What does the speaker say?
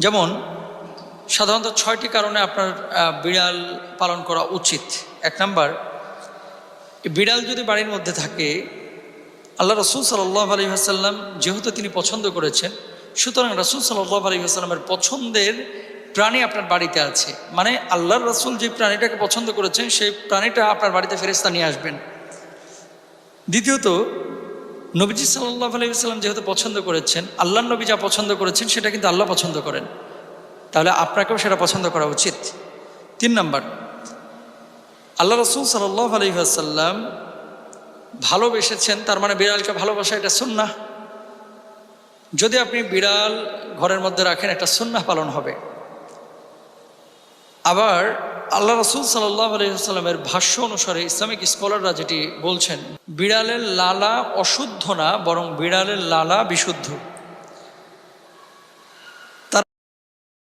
যেমন সাধারণত 6টি কারণে আপনার বিড়াল পালন করা উচিত। 1 নাম্বার, বিড়াল যদি বাড়ির মধ্যে থাকে, আল্লাহ রসুল সাল্লাল্লাহু আলাইহি ওয়াসাল্লাম যেহেতু তিনি পছন্দ করেছেন, সুতরাং রসুল সাল্লাল্লাহু আলাইহি ওয়াসাল্লামের পছন্দের প্রাণী আপনার বাড়িতে আছে, মানে আল্লাহর রসুল যে প্রাণীটাকে পছন্দ করেছেন সেই প্রাণীটা আপনার বাড়িতে ফেরেশতা নিয়ে আসবেন। দ্বিতীয়ত, নবীজি সাল্লাল্লাহু আলাইহি ওয়াসাল্লাম যেহেতু পছন্দ করেছেন, আল্লাহর নবী যা পছন্দ করেছেন সেটা কিন্তু আল্লাহ পছন্দ করেন, তাহলে আপনাকেও সেটা পছন্দ করা উচিত। 3 নাম্বার, আল্লাহ রসুল সাল্লাল্লাহু আলাইহি ওয়াসাল্লাম ভালোবেসেছেন, তার মানে বিড়ালকে ভালোবাসা এটা সুন্নাহ। যদি আপনি বিড়াল ঘরের মধ্যে রাখেন, একটা সুন্নাহ পালন হবে। আবার আল্লাহ রসুল সাল্লাল্লাহু আলাইহি ওয়াসাল্লামের ভাষ্য অনুসারে ইসলামিক স্কলাররা যেটি বলছেন, বিড়ালের লালা অশুদ্ধ না, বরং বিড়ালের লালা বিশুদ্ধ।